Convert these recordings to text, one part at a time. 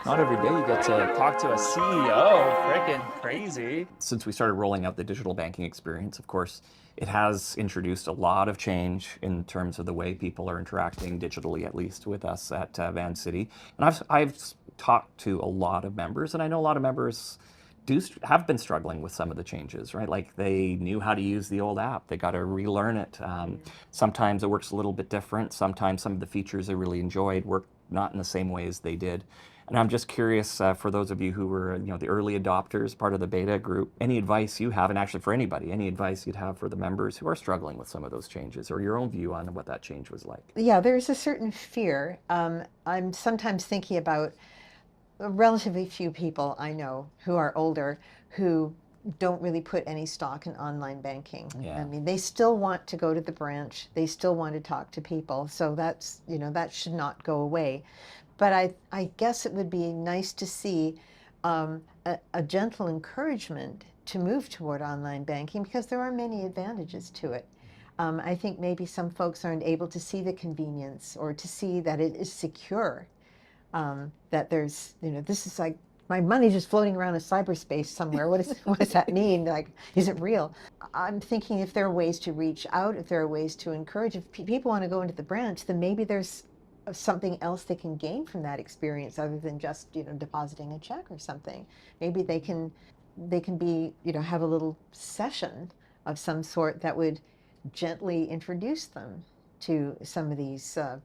Not every day you get to talk to a CEO. Freaking crazy. Since we started rolling out the digital banking experience, of course, it has introduced a lot of change in terms of the way people are interacting digitally, at least with us at Vancity. And I've talked to a lot of members, and I know a lot of members have been struggling with some of the changes, right? Like they knew how to use the old app, they got to relearn it. Sometimes it works a little bit different. Sometimes some of the features they really enjoyed work not in the same way as they did. And I'm just curious, for those of you who were, the early adopters, part of the beta group, any advice you have, and actually for anybody, any advice you'd have for the members who are struggling with some of those changes, or your own view on what that change was like? Yeah, there's a certain fear. I'm sometimes thinking about relatively few people I know who are older who don't really put any stock in online banking. Yeah. I mean, they still want to go to the branch. They still want to talk to people. So that's, that should not go away. But I guess it would be nice to see a gentle encouragement to move toward online banking because there are many advantages to it. I think maybe some folks aren't able to see the convenience or to see that it is secure. That there's, this is like my money's just floating around in cyberspace somewhere. What does that mean? Like, is it real? I'm thinking if there are ways to reach out, if there are ways to encourage, if people want to go into the branch, then maybe there's something else they can gain from that experience other than just, depositing a check or something. Maybe they can be, have a little session of some sort that would gently introduce them to some of these other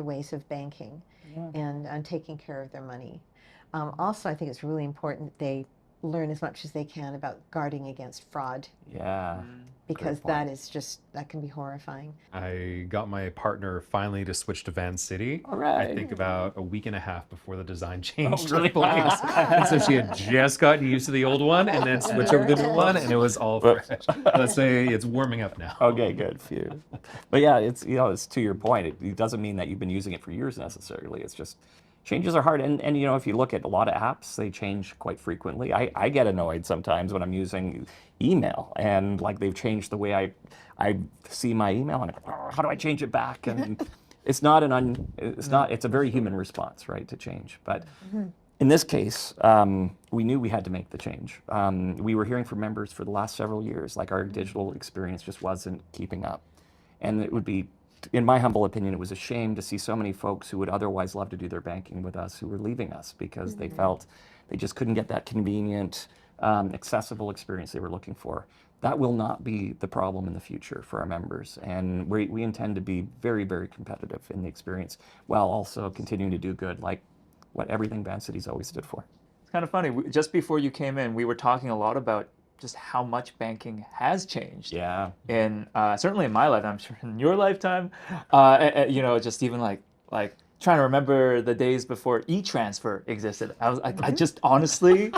ways of banking. Yeah. and taking care of their money. Also, I think it's really important that they learn as much as they can about guarding against fraud. Yeah. Because that can be horrifying. I got my partner finally to switch to Vancity. All right. I think about a week and a half before the design change Oh, really? took place. And so she had just gotten used to the old one and then switched over to the new one, and it was all fresh. Let's say it's warming up now. Okay, good. Phew. But yeah, it's to your point. It doesn't mean that you've been using it for years necessarily. It's just changes are hard. And if you look at a lot of apps, they change quite frequently. I get annoyed sometimes when I'm using email and like they've changed the way I see my email and how do I change it back? And it's a very human response, right, to change. But in this case, we knew we had to make the change. We were hearing from members for the last several years, like our digital experience just wasn't keeping up. And it would be, in my humble opinion, it was a shame to see so many folks who would otherwise love to do their banking with us who were leaving us because they felt they just couldn't get that convenient, accessible experience they were looking for. That will not be the problem in the future for our members. And we intend to be very, very competitive in the experience while also continuing to do good, like what everything Vancity's always stood for. It's kind of funny. Just before you came in, we were talking a lot about just how much banking has changed. Yeah. In certainly in my life, I'm sure in your lifetime. Just even like trying to remember the days before e-transfer existed. I just honestly,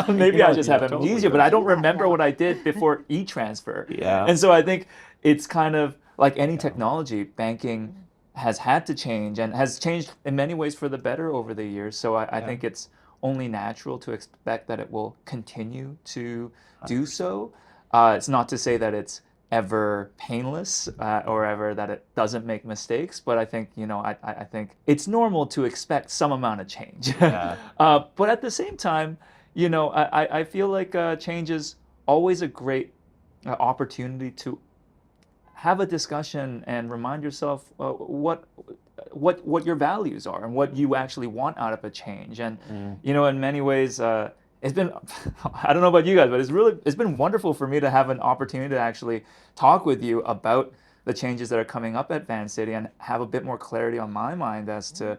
maybe I just have amnesia, totally. but I don't remember what I did before e-transfer. Yeah. And so I think it's kind of like any technology, banking has had to change and has changed in many ways for the better over the years. So I think it's only natural to expect that it will continue to do so. It's not to say that it's ever painless or ever that it doesn't make mistakes, but I think I think it's normal to expect some amount of change. Yeah. But at the same time, I feel like change is always a great opportunity to have a discussion and remind yourself what your values are and what you actually want out of a change. And in many ways, it's been, I don't know about you guys, but it's been wonderful for me to have an opportunity to actually talk with you about the changes that are coming up at Vancity and have a bit more clarity on my mind as to,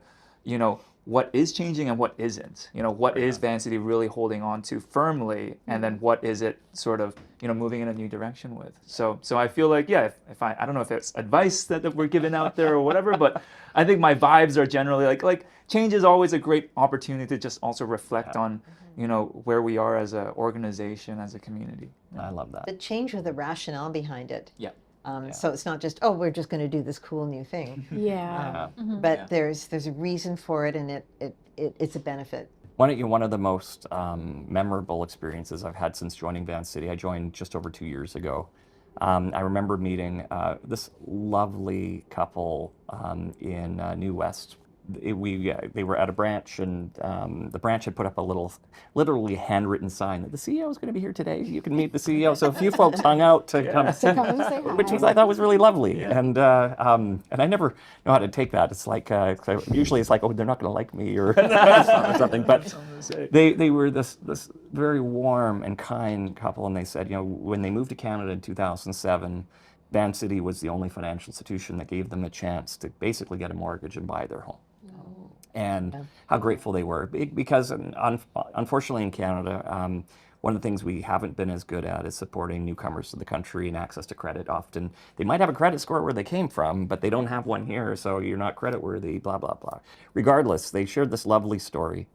what is changing and what isn't. What is Vancity really holding on to firmly, and then what is it sort of, moving in a new direction with. So I feel like, yeah, if I don't know if it's advice that we're giving out there or whatever, but I think my vibes are generally like change is always a great opportunity to just also reflect on, where we are as an organization, as a community. I love that. The change with the rationale behind it. Yeah. So it's not just, we're just going to do this cool new thing. Yeah. But there's a reason for it, and it's a benefit. One of the most memorable experiences I've had since joining Vancity, I joined just over 2 years ago. I remember meeting this lovely couple in New West they were at a branch, and the branch had put up a little, literally handwritten sign that the CEO is going to be here today. You can meet the CEO. So a few folks hung out to come, To come and say hi. which was I thought was really lovely. And I never know how to take that. It's like usually it's like, oh, they're not going to like me or something. But they were this very warm and kind couple, and they said, you know, when they moved to Canada in 2007. Vancity was the only financial institution that gave them a chance to basically get a mortgage and buy their home. And how grateful they were. Because unfortunately in Canada, one of the things we haven't been as good at is supporting newcomers to the country and access to credit. Often they might have a credit score where they came from, but they don't have one here, so you're not creditworthy, blah, blah, blah. Regardless, they shared this lovely story.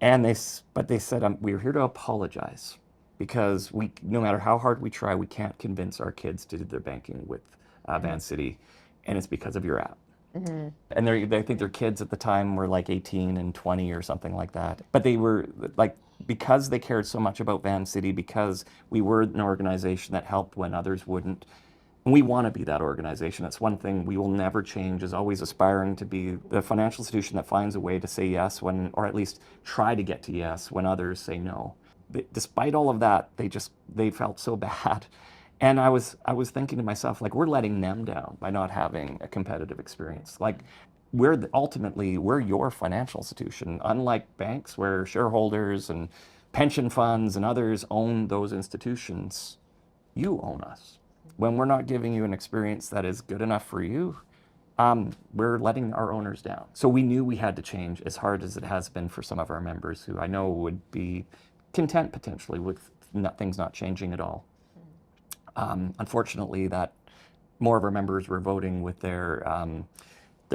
And they said, we're here to apologize because no matter how hard we try, we can't convince our kids to do their banking with Vancity, and it's because of your app. Mm-hmm. And I think their kids at the time were like 18 and 20 or something like that. But they were like, because they cared so much about Vancity, because we were an organization that helped when others wouldn't. And we want to be that organization. That's one thing we will never change, is always aspiring to be the financial institution that finds a way to say yes when, or at least try to get to yes when others say no. Despite all of that, they felt so bad. And I was thinking to myself, like, we're letting them down by not having a competitive experience. Like, ultimately, we're your financial institution, unlike banks where shareholders and pension funds and others own those institutions. You own us. When we're not giving you an experience that is good enough for you, we're letting our owners down. So we knew we had to change, as hard as it has been for some of our members who I know would be content potentially with things not changing at all. Unfortunately, that more of our members were voting with their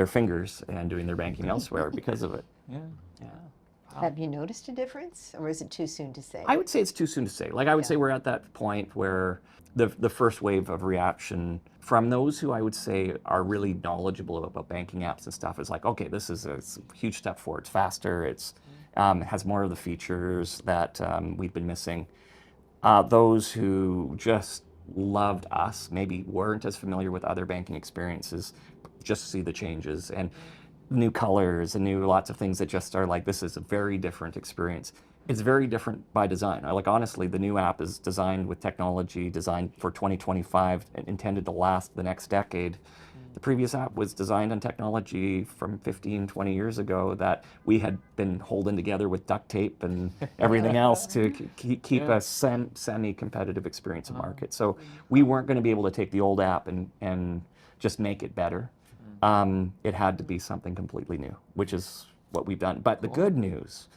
fingers and doing their banking elsewhere because of it. Yeah. Have you noticed a difference, or is it too soon to say? I would say it's too soon to say. Like, I would say we're at that point where the first wave of reaction from those who I would say are really knowledgeable about banking apps and stuff is like, okay, this is a huge step forward. It's faster. It's has more of the features that we've been missing. Those who just loved us, maybe weren't as familiar with other banking experiences, just see the changes and new colors and lots of things that just are like, this is a very different experience. It's very different by design. Honestly, the new app is designed with technology, designed for 2025 and intended to last the next decade. The previous app was designed on technology from 15, 20 years ago that we had been holding together with duct tape and everything else to keep a semi-competitive experience in market. So we weren't going to be able to take the old app and just make it better. It had to be something completely new, which is what we've done. But the good news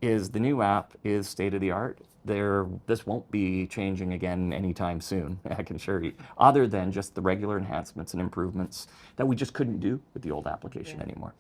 is the new app is state-of-the-art. This won't be changing again anytime soon, I can assure you, other than just the regular enhancements and improvements that we just couldn't do with the old application anymore.